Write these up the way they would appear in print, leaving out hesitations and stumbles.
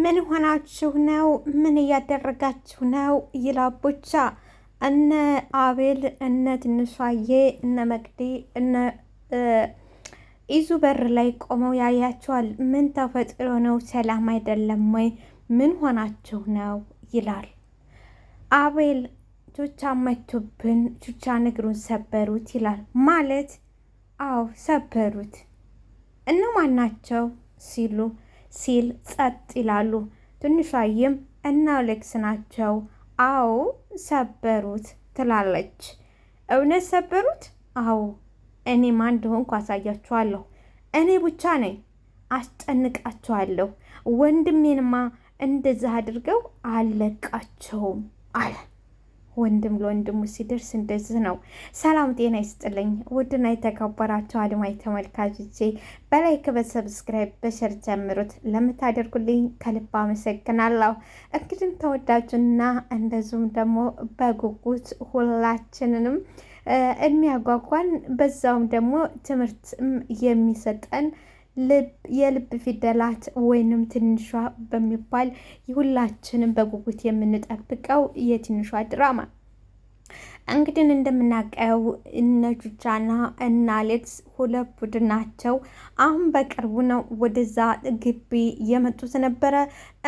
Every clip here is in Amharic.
ምን ሆናችሁ ነው? ምን እያደረጋችሁ ነው? ይላል ቡቻ። እነ አቤል እነ ትንሿዬ እነ መቅዲ እነ ኢዙ በር ላይ ቆመው ያያቸዋል። ምን ተፈጥሮ ነው? ሰላም አይደለም ወይ? ምን ሆናችሁ ነው? ይላል አቤል። ቹቻ መቱብን፣ ቹቻ እግሩን ሰበሩት ይላል። ማለት አዎ ሰበሩት። እነማን ናቸው ሲል ጸጥ ይላሉ። ትንሿዬም እና አሌክስ ናቸው። አዎ ሰበሩት ትላለች። እውነት ሰበሩት? አዎ እኔ ማን እንደሆንኩ አሳያችኋለሁ። እኔ ብቻ ነኝ፣ አስጨንቃችኋለሁ። ወንድሜንማ እንደዛ አድርገው አለቃቸውም አለ። ወንድም ለወንድሙ ሲደርስ እንደዚህ ነው። ሰላም ጤና ይስጥልኝ ውድና የተከበራችሁ አድማጭ ተመልካቾቼ፣ በላይክ በሰብስክራይብ በሸር ጀምሩት። ለምታደርጉልኝ ከልብ አመሰግናለሁ። እንግዲህ ተወዳጁና እንደዚሁም ደግሞ በጉጉት ሁላችንንም የሚያጓጓን በዛውም ደግሞ ትምህርት የሚሰጠን የልብ ፊደላት ወይንም ትንሿ በሚባል ሁላችንም በጉጉት የምንጠብቀው የትንሿ ድራማ እንግዲህ እንደምናውቀው እነ ቹቻና እነ አሌክስ ሁለት ቡድን ናቸው። አሁን በቅርቡ ነው ወደዛ ግቢ የመጡት ነበረ።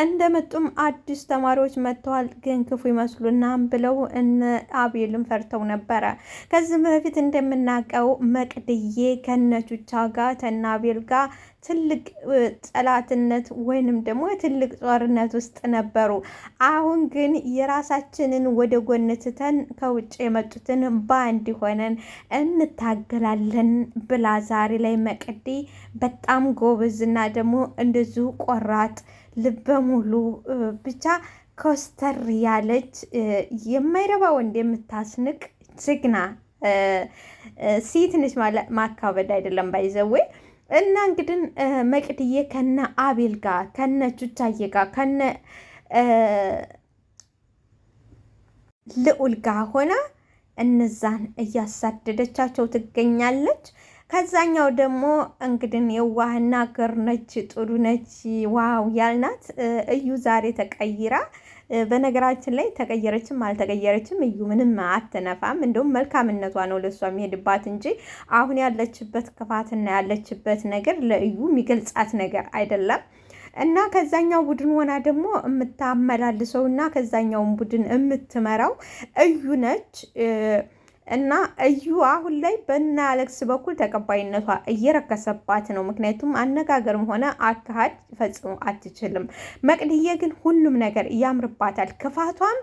እንደመጡም አዲስ ተማሪዎች መጥተዋል፣ ግን ክፉ ይመስሉና ብለው እነ አቤልን ፈርተው ነበረ። ከዚህ በፊት እንደምናውቀው መቅድዬ ከነ ቹቻ ጋር ከነ አቤል ጋር ትልቅ ጠላትነት ወይንም ደግሞ ትልቅ ጦርነት ውስጥ ነበሩ። አሁን ግን የራሳችንን ወደ ጎን ትተን ከውጭ የመጡትን በአንድ ሆነን እንታገላለን ብላ ዛሬ ላይ መቅዲ በጣም ጎበዝና ደግሞ እንደዚሁ ቆራጥ ልበ ሙሉ ብቻ ኮስተር ያለች የማይረባ ወንድ የምታስንቅ ጀግና ሴት ነች። ማካበድ አይደለም ባይዘዌ እና እንግዲህ መቅድዬ ከነ አቤል ጋር ከነ ቹቻዬ ጋር ከነ ልዑል ጋር ሆና እነዛን እያሳደደቻቸው ትገኛለች። ከዛኛው ደግሞ እንግዲህ የዋህና ገር ነች፣ ጥሩ ነች፣ ዋው ያልናት እዩ ዛሬ ተቀይራ። በነገራችን ላይ ተቀየረችም አልተቀየረችም እዩ ምንም አትነፋም። እንደውም መልካምነቷ ነው ለእሷ የሚሄድባት እንጂ አሁን ያለችበት ክፋትና ያለችበት ነገር ለእዩ የሚገልጻት ነገር አይደለም። እና ከዛኛው ቡድን ሆና ደግሞ የምታመላልሰው እና ከዛኛውን ቡድን የምትመራው እዩ ነች። እና እዩ አሁን ላይ በእነ አሌክስ በኩል ተቀባይነቷ እየረከሰባት ነው። ምክንያቱም አነጋገርም ሆነ አካሄድ ፈጽሞ አትችልም። መቅድዬ ግን ሁሉም ነገር ያምርባታል። ክፋቷም፣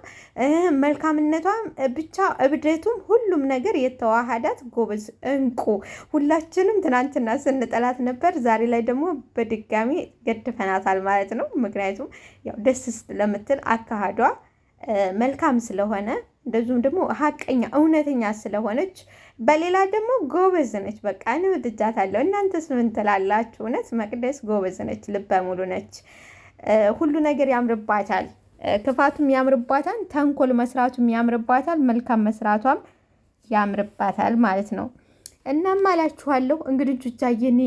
መልካምነቷም፣ ብቻ እብደቱም ሁሉም ነገር የተዋሃዳት ጎበዝ እንቁ። ሁላችንም ትናንትና ስንጠላት ነበር። ዛሬ ላይ ደግሞ በድጋሚ ገድፈናታል ማለት ነው። ምክንያቱም ያው ደስ ስለምትል አካሄዷ መልካም ስለሆነ እንደዚሁም ደግሞ ሀቀኛ እውነተኛ ስለሆነች፣ በሌላ ደግሞ ጎበዝ ነች። በቃ እኔ ወድጃታለሁ። እናንተስ ምን ትላላችሁ? እውነት መቅደስ ጎበዝ ነች፣ ልበ ሙሉ ነች። ሁሉ ነገር ያምርባታል። ክፋቱም ያምርባታል፣ ተንኮል መስራቱም ያምርባታል፣ መልካም መስራቷም ያምርባታል ማለት ነው። እናም አላችኋለሁ እንግዲህ ቹቻዬን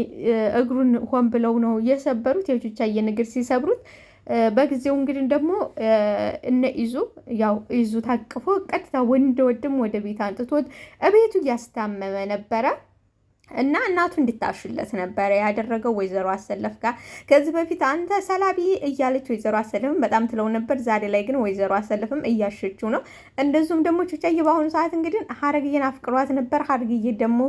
እግሩን ሆን ብለው ነው የሰበሩት። የቹቻዬን እግር ሲሰብሩት በጊዜው እንግዲህ ደግሞ እነ ኢዙ ታቅፎ ቀጥታ ወንድም ወደ ቤት አንጥቶት እቤቱ እያስታመመ ነበረ እና እናቱ እንድታሽለት ነበረ ያደረገው ወይዘሮ አሰለፍ ጋር። ከዚህ በፊት አንተ ሰላቢ እያለች ወይዘሮ አሰለፍም በጣም ትለው ነበር። ዛሬ ላይ ግን ወይዘሮ አሰለፍም እያሸችው ነው። እንደዚሁም ደግሞ ቹቻዬ በአሁኑ ሰዓት እንግዲህ ሀረግዬን አፍቅሯት ነበር። ሀረግዬ ደግሞ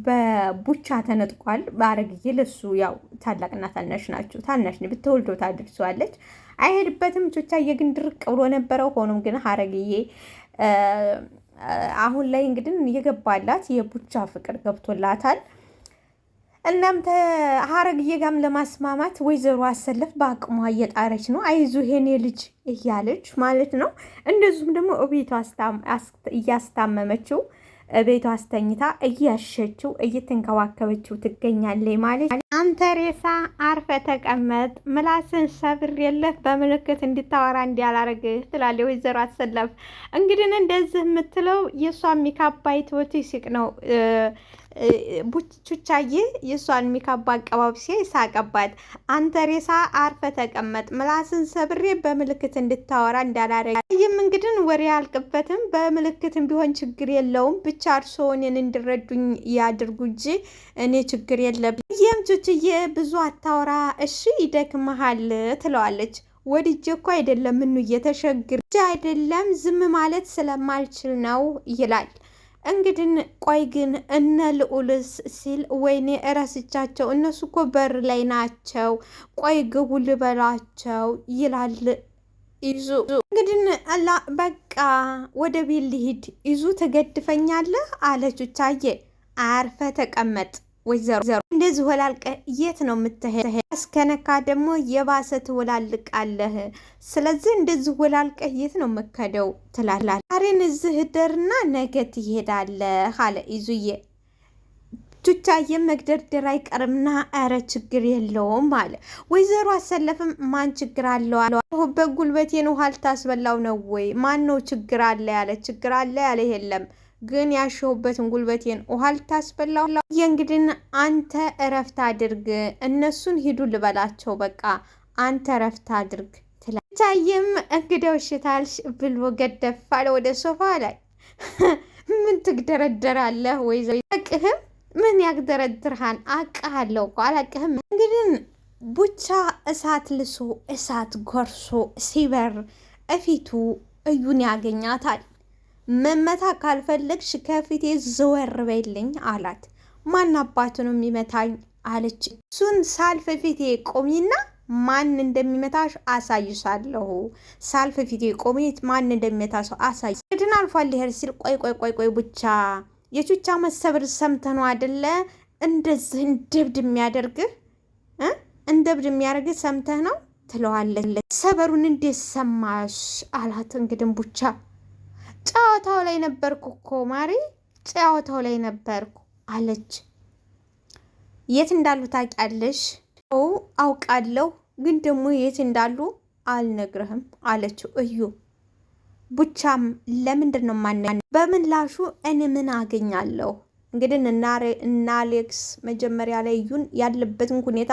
በቡቻ ተነጥቋል። በሀረግዬ ለሱ ያው ታላቅና ታናሽ ናቸው። ታናሽ ብትወልዶ ታድርሰዋለች። አይሄድበትም። ቹቻዬ ግን ድርቅ ብሎ ነበረው። ሆኖም ግን ሀረግዬ አሁን ላይ እንግዲህ የገባላት የቡቻ ፍቅር ገብቶላታል። እናም ሀረግዬ ጋም ለማስማማት ወይዘሮ አሰለፍ በአቅሟ እየጣረች ነው። አይዞህ የኔ ልጅ እያለች ማለት ነው። እንደዚሁም ደግሞ ቤቷ እያስታመመችው ቤቷ አስተኝታ እያሸችው እየተንከባከበችው ትገኛለች ማለት። አንተ ሬሳ አርፈ ተቀመጥ፣ ምላስን ሰብር የለህ በምልክት እንድታወራ እንዲያላረግህ ትላለች ወይዘሮ አሰለፍ። እንግዲህ እንደዚህ የምትለው የእሷ ሚካባይት ወቲ ሲቅ ነው ቡቹቻዬ የእሷን ሚካባ አቀባብሴ ሳቀባት። አንተ ሬሳ አርፈ ተቀመጥ፣ ምላስን ሰብሬ በምልክት እንድታወራ እንዳላረግ። ይህም እንግዲህ ወሬ አልቅበትም፣ በምልክትም ቢሆን ችግር የለውም፣ ብቻ እርስዎ እኔን እንዲረዱኝ ያድርጉ እንጂ እኔ ችግር የለብኝ። ይህም ቹችዬ ብዙ አታወራ እሺ፣ ይደክመሃል ትለዋለች። ወድጄ እኮ አይደለም ምኑ እየተሸግር አይደለም ዝም ማለት ስለማልችል ነው ይላል። እንግዲህ ቆይ ግን እነ ልዑልስ ሲል ወይኔ እረስቻቸው፣ እነሱ እኮ በር ላይ ናቸው፣ ቆይ ግቡ ልበላቸው ይላል። ይዙ እንግዲህ አላ በቃ ወደ ቤት ልሂድ፣ ይዙ ትገድፈኛለህ አለች ቻዬ። አርፈ ተቀመጥ ወይዘሮ እንደዚህ ወላልቀ የት ነው የምትሄድ? እስከነካ ደግሞ የባሰ ትወላልቃለህ። ስለዚህ እንደዚህ ወላልቀ የት ነው የምከደው ትላላል። አሬን እዚህ ደርና ነገ ትሄዳለህ አለ ይዙዬ። ቹቻዬም መግደርደር አይቀርምና ኧረ ችግር የለውም አለ። ወይዘሮ አሰለፍም ማን ችግር አለው አለ። በጉልበቴን ውሃ ልታስበላው ነው ወይ? ማን ነው ችግር አለ ያለ? ችግር አለ ያለ የለም ግን ያሸሁበትን ጉልበቴን ውሃ ልታስበላው። የእንግዲህ አንተ እረፍት አድርግ፣ እነሱን ሂዱ ልበላቸው፣ በቃ አንተ እረፍት አድርግ ትላለች። ቻዬም እንግዲያው እሽታልሽ ብሎ ገደፍ አለ ወደ ሶፋ ላይ። ምን ትግደረደራለህ ወይዘሮ? አቅህም ምን ያግደረድርሃን? አቅሃለሁ እኮ አላቅህም። እንግዲህ ቡቻ እሳት ልሶ እሳት ጎርሶ ሲበር እፊቱ እዩን ያገኛታል። መመታ ካልፈለግሽ ከፊቴ ዘወር በይልኝ አላት። ማን አባቱ ነው የሚመታኝ አለች። እሱን ሳልፍ ፊቴ ቆሚና ማን እንደሚመታሽ አሳይሻለሁ። ሳልፍ ፊቴ ቆሚ፣ ማን እንደሚመታሽ አሳይ። ግን አልፏል ሊሄድ ሲል ቆይ ቡቻ፣ የቹቻ መሰብር ሰምተህ ነው አይደለ? እንደዚህ እንደብድ የሚያደርግህ እንደብድ የሚያደርግህ ሰምተህ ነው ትለዋለች። ሰበሩን እንዴት ሰማሽ አላት። እንግዲህ ቡቻ ጨዋታው ላይ ነበርኩ እኮ ማሪ፣ ጨዋታው ላይ ነበርኩ አለች። የት እንዳሉ ታውቂያለሽ? አውቃለሁ፣ ግን ደግሞ የት እንዳሉ አልነግርህም አለችው እዩ። ቡቻም ለምንድን ነው በምላሹ እኔ ምን አገኛለሁ? እንግዲህ እና አሌክስ መጀመሪያ ላይ እዩን ያለበትን ሁኔታ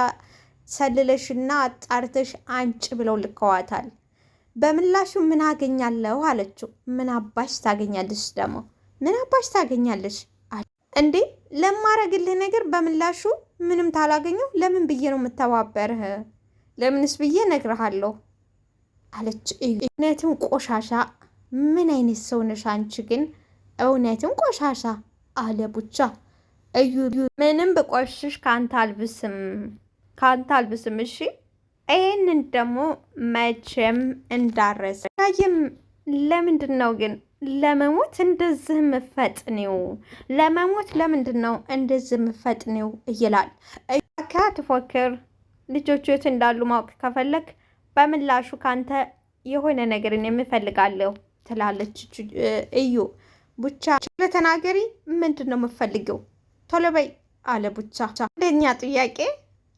ሰልለሽና አጣርተሽ አንጭ ብለው ልከዋታል። በምላሹ ምን አገኛለሁ አለችው። ምን አባሽ ታገኛለሽ? ደግሞ ምን አባሽ ታገኛለሽ እንዴ? ለማረግልህ ነገር በምላሹ ምንም ታላገኘው ለምን ብዬ ነው የምተባበርህ? ለምንስ ብዬ ነግርሃለሁ አለች። እውነትም ቆሻሻ፣ ምን አይነት ሰው ነሽ አንቺ ግን? እውነትም ቆሻሻ አለ ቡቻ። እዩ ምንም ብቆሽሽ ካንተ አልብስም እሺ። ይህንን ደግሞ መቼም እንዳረሰ ይም። ለምንድን ነው ግን ለመሞት እንደዚህ ምፈጥኔው? ለመሞት ለምንድን ነው እንደዚህ ምፈጥኔው? ይላል። ትፎክር ልጆቹ የት እንዳሉ ማወቅ ከፈለግ በምላሹ ካንተ የሆነ ነገርን የምፈልጋለሁ ትላለች እዩ። ቡቻ ለተናገሪ ምንድን ነው የምፈልገው? ቶሎ በይ አለ ቡቻ። አንደኛ ጥያቄ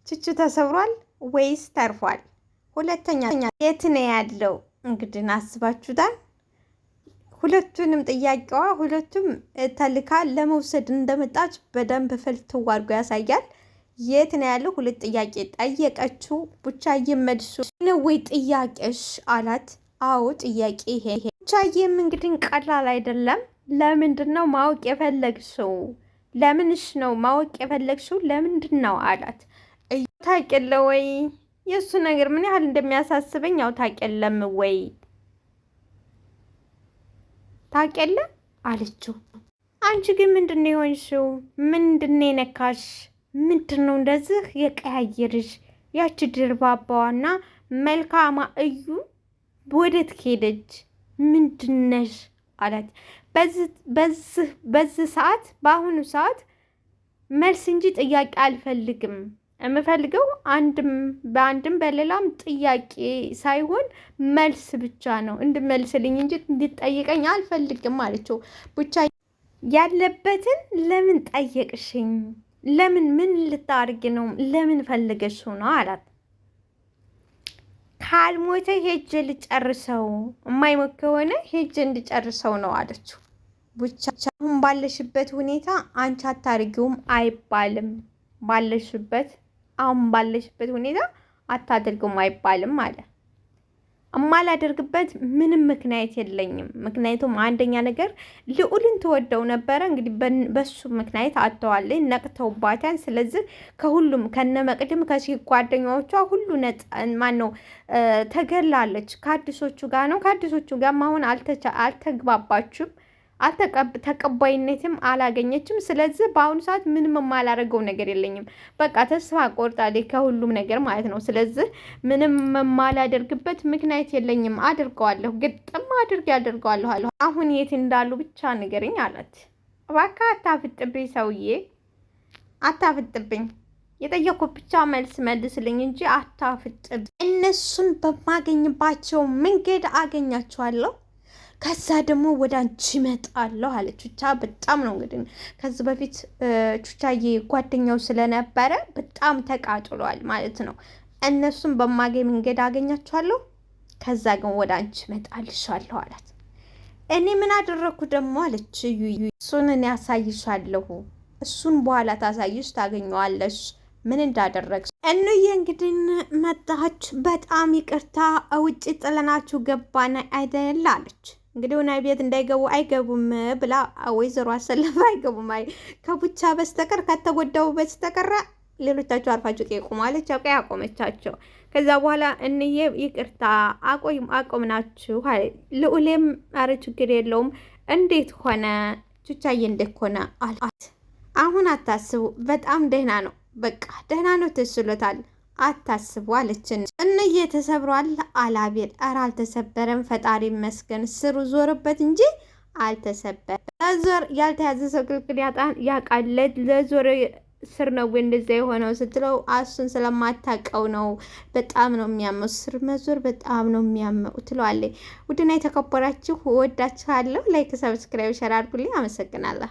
ችቹ ተሰብሯል ወይስ ተርፏል? ሁለተኛ የት ነው ያለው? እንግዲህ አስባችሁታል። ሁለቱንም ጥያቄዋ ሁለቱም ተልካ ለመውሰድ እንደመጣች በደንብ ፍልትው አድርጎ ያሳያል። የት ነው ያለው? ሁለት ጥያቄ ጠየቀችው። ቡቻዬም መልሱ ነው ወይ ጥያቄሽ አላት። አዎ ጥያቄ ይሄ። ቡቻዬም እንግዲህ ቀላል አይደለም። ለምንድን ነው ማወቅ የፈለግሽው? ለምንሽ ነው ማወቅ የፈለግሽው? ለምንድን ነው አላት። ታውቂለ ወይ የእሱ ነገር ምን ያህል እንደሚያሳስበኝ ያው ታውቂለም ወይ ታውቂለ አለችው። አንቺ ግን ምንድን ነው የሆንሽው? ምንድን ነው የነካሽ? ምንድን ነው እንደዚህ የቀያየርሽ? ያቺ ድርባባዋና መልካማ እዩ ወዴት ሄደች? ምንድን ነሽ አላት። በዚህ ሰዓት በአሁኑ ሰዓት መልስ እንጂ ጥያቄ አልፈልግም። የምፈልገው በአንድም በሌላም ጥያቄ ሳይሆን መልስ ብቻ ነው። እንድመልስልኝ እንጂ እንድጠይቀኝ አልፈልግም አለችው። ብቻ ያለበትን ለምን ጠየቅሽኝ? ለምን ምን ልታርግ ነው? ለምን ፈልገሽው ነው አላት። ካልሞተ ሄጄ ልጨርሰው፣ የማይሞት ከሆነ ሄጄ እንድጨርሰው ነው አለችው። ብቻ አሁን ባለሽበት ሁኔታ አንቺ አታርጊውም አይባልም። አሁን ባለሽበት ሁኔታ አታደርገውም አይባልም አለ። እማላደርግበት ምንም ምክንያት የለኝም። ምክንያቱም አንደኛ ነገር ልዑልን ትወደው ነበረ። እንግዲህ በሱ ምክንያት አጥተዋለች፣ ነቅተውባታል። ስለዚህ ከሁሉም ከነ መቅድም ጓደኛዎቿ ሁሉ ተገላለች። ከአዲሶቹ ጋር ነው። ከአዲሶቹ ጋር አሁን አልተግባባችም፣ ተቀባይነትም አላገኘችም። ስለዚህ በአሁኑ ሰዓት ምንም የማላደርገው ነገር የለኝም። በቃ ተስፋ ቆርጣለች ከሁሉም ነገር ማለት ነው። ስለዚህ ምንም የማላደርግበት ምክንያት የለኝም። አድርገዋለሁ፣ ግጥም አድርገዋለሁ። አሁን የት እንዳሉ ብቻ ንገረኝ አላት። እባክህ አታፍጥብኝ ሰውዬ፣ አታፍጥብኝ። የጠየኩት ብቻ መልስ መልስልኝ እንጂ አታፍጥብኝ። እነሱን በማገኝባቸው መንገድ አገኛቸዋለሁ። ከዛ ደግሞ ወደ አንቺ እመጣለሁ አለ ቹቻ። በጣም ነው እንግዲህ ከዚህ በፊት ቹቻዬ ጓደኛው ስለነበረ በጣም ተቃጥሏል ማለት ነው። እነሱም በማገኝ መንገድ አገኛቸዋለሁ፣ ከዛ ግን ወደ አንቺ እመጣልሻለሁ አላት። እኔ ምን አደረግኩ ደግሞ አለች። እሱን እኔ አሳይሻለሁ፣ እሱን በኋላ ታሳይሽ ታገኘዋለሽ ምን እንዳደረግ። እንዬ እንግዲህ መጣች። በጣም ይቅርታ ውጭ ጥለናችሁ ገባን አይደል አለች። እንግዲህ ሆነ ቤት እንዳይገቡ አይገቡም ብላ ወይዘሮ አሰለፈ አይገቡም ከቡቻ በስተቀር ከተጎዳው በስተቀር ሌሎቻቸው አርፋችሁ ጠይቁ ማለች። ያውቃ ያቆመቻቸው። ከዛ በኋላ እንዬ ይቅርታ አቆምናችሁ። ልዑሌም አረ ችግር የለውም እንዴት ሆነ ቹቻዬ እንዴት ሆነ አላት። አሁን አታስቡ፣ በጣም ደህና ነው፣ በቃ ደህና ነው ተስሎታል፣ አታስቡ አለችን። እንዬ ተሰብሯል አላቤል። ኧረ አልተሰበረም፣ ፈጣሪ ይመስገን፣ ስሩ ዞርበት እንጂ አልተሰበረም። ለዞር ያልተያዘ ሰው ክልክል ያውቃል። ለዞር ስር ነው እንደዛ የሆነው ስትለው እሱን ስለማታውቀው ነው፣ በጣም ነው የሚያመው፣ ስር መዞር በጣም ነው የሚያመው ትለዋለች። ውድና የተከበራችሁ ወዳችኋለሁ። ላይክ፣ ሰብስክራይብ፣ ሸር አድርጉልኝ። አመሰግናለሁ።